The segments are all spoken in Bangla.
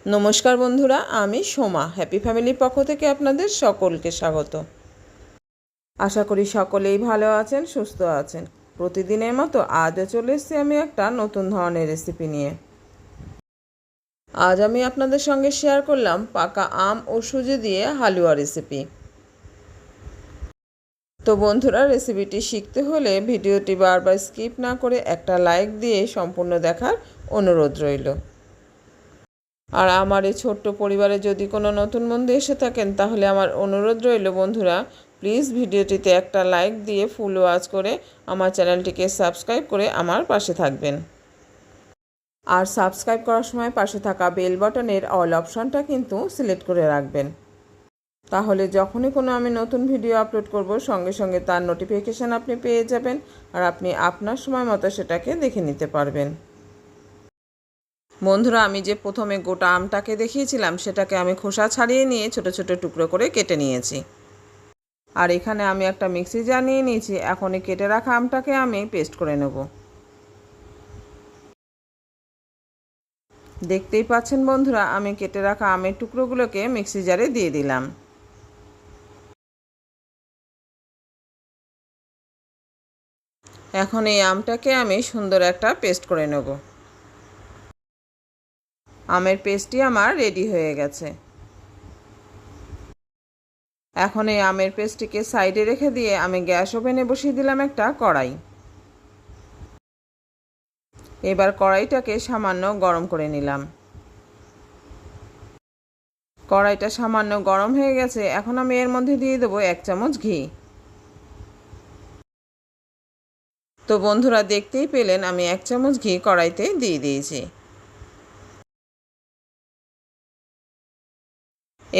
নমস্কার বন্ধুরা, আমি সোমা হ্যাপি ফ্যামিলির পক্ষ থেকে আপনাদের সকলকে স্বাগত। আশা করি সকলেই ভালো আছেন, সুস্থ আছেন। প্রতিদিনের মতো আজও চলে এসেছি আমি একটা নতুন ধরনের রেসিপি নিয়ে। আজ আমি আপনাদের সঙ্গে শেয়ার করলাম পাকা আম ও সুজি দিয়ে হালুয়া রেসিপি। তো বন্ধুরা, রেসিপিটি শিখতে হলে ভিডিওটি বারবার স্কিপ না করে একটা লাইক দিয়ে সম্পূর্ণ দেখার অনুরোধ রইল। আর আমার এই ছোট্ট পরিবারে যদি কোনো নতুন বন্ধু এসে থাকেন, তাহলে আমার অনুরোধ রইল বন্ধুরা, প্লিজ ভিডিওটিতে একটা লাইক দিয়ে ফুল ওয়াচ করে আমার চ্যানেলটিকে সাবস্ক্রাইব করে আমার পাশে থাকবেন। আর সাবস্ক্রাইব করার সময় পাশে থাকা বেল বাটনের অল অপশানটা কিন্তু সিলেক্ট করে রাখবেন। তাহলে যখনই কোনো আমি নতুন ভিডিও আপলোড করব, সঙ্গে সঙ্গে তার নোটিফিকেশান আপনি পেয়ে যাবেন আর আপনি আপনার সময় মতো সেটাকে দেখে নিতে পারবেন। বন্ধুরা, আমি যে প্রথমে গোটা আমটাকে দেখিয়েছিলাম সেটাকে আমি খোসা ছাড়িয়ে নিয়ে ছোট ছোট টুকরো করে কেটে নিয়েছি। আর এখানে আমি একটা মিক্সি জার নিয়ে নিয়েছি। এখন এই কেটে রাখা আমটাকে আমি পেস্ট করে নেব। দেখতেই পাচ্ছেন বন্ধুরা, আমি কেটে রাখা আমের টুকরোগুলোকে মিক্সি জারে দিয়ে দিলাম। এখন এই আমটাকে আমি সুন্দর একটা পেস্ট করে নেব। আমের পেস্টটি আমার রেডি হয়ে গেছে। এখন এই আমের পেস্টটিকে সাইডে রেখে দিয়ে আমি গ্যাস ওভেনে বসিয়ে দিলাম একটা কড়াই। এবার কড়াইটাকে সামান্য গরম করে নিলাম। কড়াইটা সামান্য গরম হয়ে গেছে। এখন আমি এর মধ্যে দিয়ে দেবো 1 চামচ ঘি। তো বন্ধুরা, দেখতেই পেলেন আমি 1 চামচ ঘি কড়াইতে দিয়ে দিয়েছি।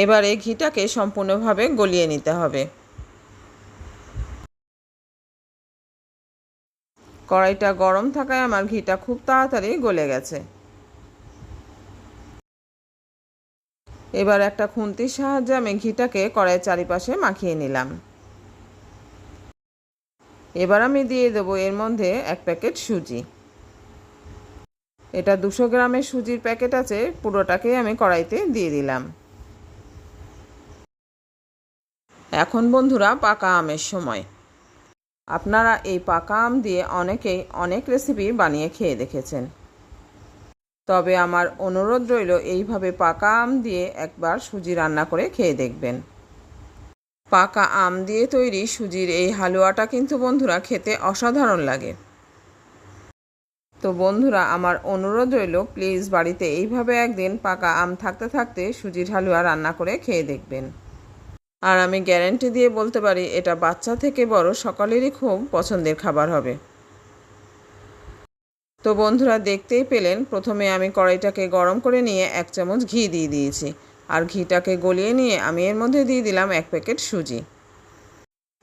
এবারে ঘিটাকে সম্পূর্ণভাবে গলিয়ে নিতে হবে। কড়াইটা গরম থাকায় আমার ঘিটা খুব তাড়াতাড়ি গলে গেছে। এবার একটা খুন্তির সাহায্যে আমি ঘিটাকে কড়াইয়ের চারিপাশে মাখিয়ে নিলাম। এবার আমি দিয়ে দেবো এর মধ্যে 1 প্যাকেট সুজি। এটা 200 গ্রামের সুজির প্যাকেট আছে, পুরোটাকেই আমি কড়াইতে দিয়ে দিলাম। এখন বন্ধুরা, পাকা আমের সময়। আপনারা এই পাকা আম দিয়ে অনেকেই অনেক রেসিপি বানিয়ে খেয়ে দেখেছেন, তবে আমার অনুরোধ রইল এইভাবে পাকা আম দিয়ে একবার সুজি রান্না করে খেয়ে দেখবেন। পাকা আম দিয়ে তৈরি সুজির এই হালুয়াটা কিন্তু বন্ধুরা খেতে অসাধারণ লাগে। তো বন্ধুরা, আমার অনুরোধ রইল প্লিজ বাড়িতে এইভাবে একদিন পাকা আম থাকতে থাকতে সুজির হালুয়া রান্না করে খেয়ে দেখবেন। আর আমি গ্যারান্টি দিয়ে বলতে পারি, এটা বাচ্চা থেকে বড় সকলেরই খুব পছন্দের খাবার হবে। তো বন্ধুরা, দেখতেই পেলেন প্রথমে আমি কড়াইটাকে গরম করে নিয়ে 1 চামচ ঘি দিয়ে দিয়েছি। আর ঘিটাকে গলিয়ে নিয়ে আমি এর মধ্যে দিয়ে দিলাম 1 প্যাকেট সুজি।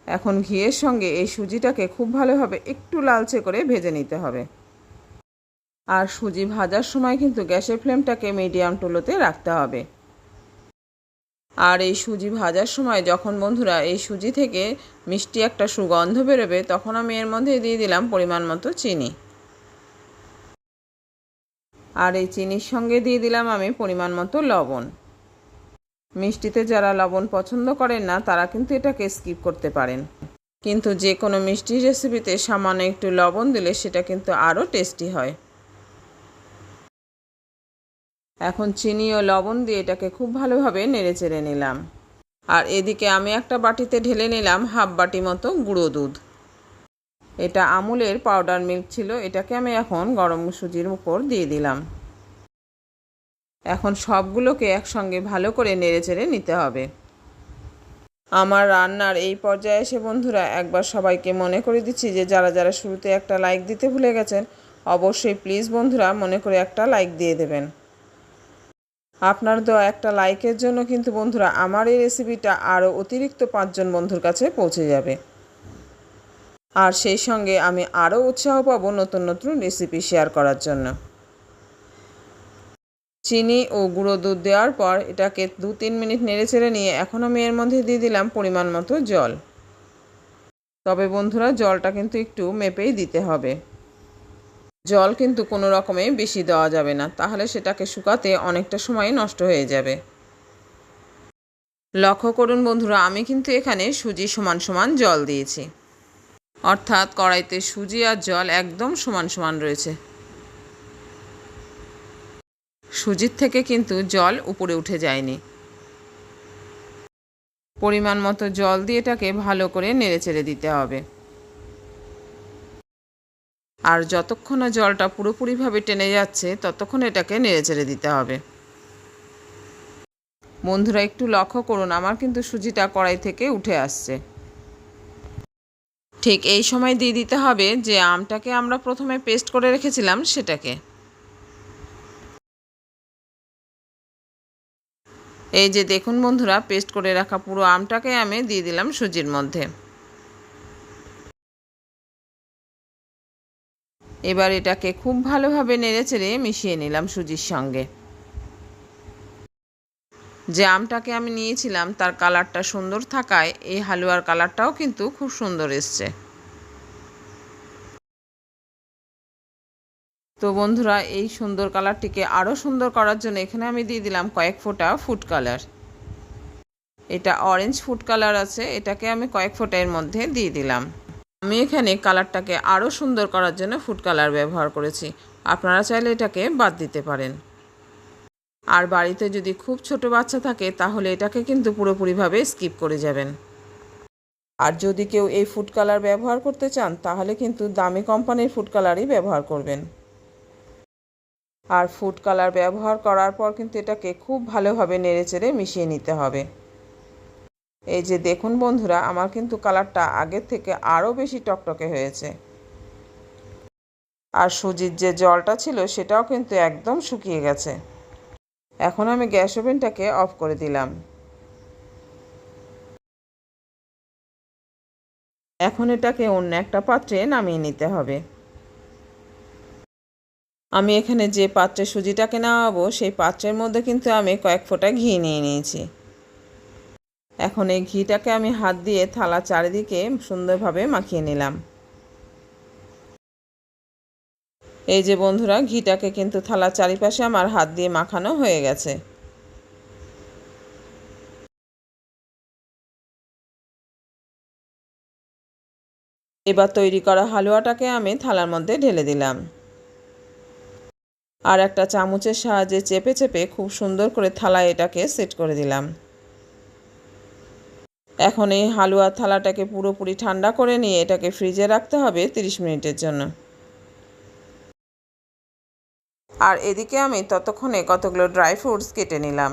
এখন ঘিয়ের সঙ্গে এই সুজিটাকে খুব ভালোভাবে একটু লালচে করে ভেজে নিতে হবে। আর সুজি ভাজার সময় কিন্তু গ্যাসের ফ্লেমটাকে মিডিয়াম টু লোতে রাখতে হবে। আর এই সুজি ভাজার সময় যখন বন্ধুরা এই সুজি থেকে মিষ্টি একটা সুগন্ধ বেরোবে, তখন আমি এর মধ্যে দিয়ে দিলাম পরিমাণ মতো চিনি। আর এই চিনির সঙ্গে দিয়ে দিলাম আমি পরিমাণ মতো লবণ। মিষ্টিতে যারা লবণ পছন্দ করেন না, তারা কিন্তু এটাকে স্কিপ করতে পারেন। কিন্তু যে কোনো মিষ্টির রেসিপিতে সামান্য একটু লবণ দিলে সেটা কিন্তু আরও টেস্টি হয়। এখন চিনি ও লবণ দিয়ে এটাকে খুব ভালোভাবে নেড়েচেড়ে নিলাম। আর এদিকে আমি একটা বাটিতে ঢেলে নিলাম হাফ বাটি মতো গুঁড়ো দুধ। এটা আমুলের পাউডার মিল্ক ছিল। এটাকে আমি এখন গরম সুজির উপর দিয়ে দিলাম। এখন সবগুলোকে একসঙ্গে ভালো করে নেড়েচেড়ে নিতে হবে। আমার রান্নার এই পর্যায়ে এসে বন্ধুরা একবার সবাইকে মনে করে দিচ্ছি যে যারা যারা শুরুতে একটা লাইক দিতে ভুলে গেছেন, অবশ্যই প্লিজ বন্ধুরা মনে করে একটা লাইক দিয়ে দেবেন। আপনার দেওয়া একটা লাইকের জন্য কিন্তু বন্ধুরা আমার এই রেসিপিটা আরও অতিরিক্ত 5 জন বন্ধুর কাছে পৌঁছে যাবে। আর সেই সঙ্গে আমি আরও উৎসাহ পাবো নতুন নতুন রেসিপি শেয়ার করার জন্য। চিনি ও গুঁড়ো দুধ দেওয়ার পর এটাকে 2-3 মিনিট নেড়েচেড়ে নিয়ে এখন আমি এর মধ্যে দিয়ে দিলাম পরিমাণ মতো জল। তবে বন্ধুরা, জলটা কিন্তু একটু মেপেই দিতে হবে। জল কিন্তু কোনো রকমে বেশি দেওয়া যাবে না, তাহলে সেটাকে শুকাতে অনেকটা সময় নষ্ট হয়ে যাবে। লক্ষ্য করুন বন্ধুরা, আমি কিন্তু এখানে সুজি সমান সমান জল দিয়েছি, অর্থাৎ কড়াইতে সুজি আর জল একদম সমান সমান রয়েছে। সুজির থেকে কিন্তু জল উপরে উঠে যায়নি। পরিমাণ মতো জল দিয়ে এটাকে ভালো করে নেড়েচেড়ে দিতে হবে। আর যতক্ষণ না জলটা পুরোপুরিভাবে টেনে যাচ্ছে ততক্ষণ এটাকে নেড়েচেড়ে দিতে হবে। বন্ধুরা একটু লক্ষ্য করুন, আমার কিন্তু সুজিটা কড়াই থেকে উঠে আসছে। ঠিক এই সময় দিয়ে দিতে হবে যে আমটাকে আমরা প্রথমে পেস্ট করে রেখেছিলাম সেটাকে। এই যে দেখুন বন্ধুরা, পেস্ট করে রাখা পুরো আমটাকে আমি দিয়ে দিলাম সুজির মধ্যে। এবার এটাকে খুব ভালোভাবে নেড়েচেড়ে মিশিয়ে নিলাম সুজির সঙ্গে। যে আমটাকে আমি নিয়েছিলাম তার কালারটা সুন্দর থাকায় এই হালুয়ার কালারটাও কিন্তু খুব সুন্দর এসছে। তো বন্ধুরা, এই সুন্দর কালারটিকে আরও সুন্দর করার জন্য এখানে আমি দিয়ে দিলাম কয়েক ফোঁটা ফুড কালার। এটা অরেঞ্জ ফুড কালার আছে, এটাকে আমি কয়েক ফোঁটা এর মধ্যে দিয়ে দিলাম। আমি এখানে কালারটাকে আরও সুন্দর করার জন্য ফুড কালার ব্যবহার করেছি, আপনারা চাইলে এটাকে বাদ দিতে পারেন। আর বাড়িতে যদি খুব ছোট বাচ্চা থাকে তাহলে এটাকে কিন্তু পুরোপুরিভাবে স্কিপ করে যাবেন। আর যদি কেউ এই ফুড কালার ব্যবহার করতে চান তাহলে কিন্তু দামি কোম্পানির ফুড কালারই ব্যবহার করবেন। আর ফুড কালার ব্যবহার করার পর কিন্তু এটাকে খুব ভালোভাবে নেড়েচেড়ে মিশিয়ে নিতে হবে। এই যে দেখুন বন্ধুরা, আমার কিন্তু কালারটা আগের থেকে আরও বেশি টকটকে হয়েছে। আর সুজির যে জলটা ছিল সেটাও কিন্তু একদম শুকিয়ে গেছে। এখন আমি গ্যাস ওভেনটাকে অফ করে দিলাম। এখন এটাকে অন্য একটা পাত্রে নামিয়ে নিতে হবে। আমি এখানে যে পাত্রে সুজিটাকে নামাবো সেই পাত্রের মধ্যে কিন্তু আমি কয়েক ফোঁটা ঘি নিয়ে নিয়েছি। এখন এই ঘিটাকে আমি হাত দিয়ে থালা চারিদিকে সুন্দরভাবে মাখিয়ে নিলাম। এই যে বন্ধুরা, ঘিটাকে কিন্তু থালার চারিপাশে আমার হাত দিয়ে মাখানো হয়ে গেছে। এবার তৈরি করা হালুয়াটাকে আমি থালার মধ্যে ঢেলে দিলাম। আর একটা চামচের সাহায্যে চেপে চেপে খুব সুন্দর করে থালায় এটাকে সেট করে দিলাম। এখন এই হালুয়ার থালাটাকে পুরোপুরি ঠান্ডা করে নিয়ে এটাকে ফ্রিজে রাখতে হবে 30 মিনিটের জন্য। আর এদিকে আমি ততক্ষণে কতগুলো ড্রাই ফ্রুটস কেটে নিলাম।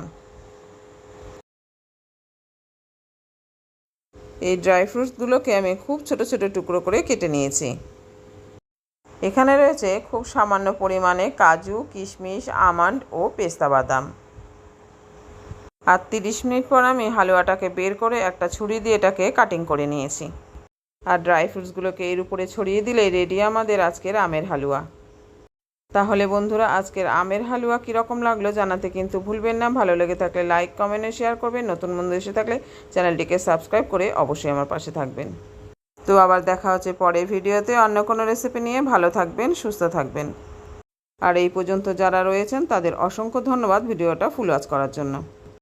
এই ড্রাই ফ্রুটসগুলোকে আমি খুব ছোট ছোট টুকরো করে কেটে নিয়েছি। এখানে রয়েছে খুব সামান্য পরিমাণে কাজু, কিশমিশ, আমন্ড ও পেস্তা বাদাম। আর 30 মিনিট পর আমি হালুয়াটাকে বের করে একটা ছুরি দিয়ে এটাকে কাটিং করে নিয়েছি। আর ড্রাই ফ্রুটসগুলোকে এর উপরে ছড়িয়ে দিলেই রেডি আমাদের আজকের আমের হালুয়া। তাহলে বন্ধুরা, আজকের আমের হালুয়া কীরকম লাগলো জানাতে কিন্তু ভুলবেন না। ভালো লেগে থাকলে লাইক, কমেন্ট ও শেয়ার করবেন। নতুন বন্ধু এসে থাকলে চ্যানেলটিকে সাবস্ক্রাইব করে অবশ্যই আমার পাশে থাকবেন। তো আবার দেখা হচ্ছে পরের ভিডিওতে অন্য কোনো রেসিপি নিয়ে। ভালো থাকবেন, সুস্থ থাকবেন। আর এই পর্যন্ত যারা রয়েছেন তাদের অসংখ্য ধন্যবাদ ভিডিওটা ফুল ওয়াচ করার জন্য।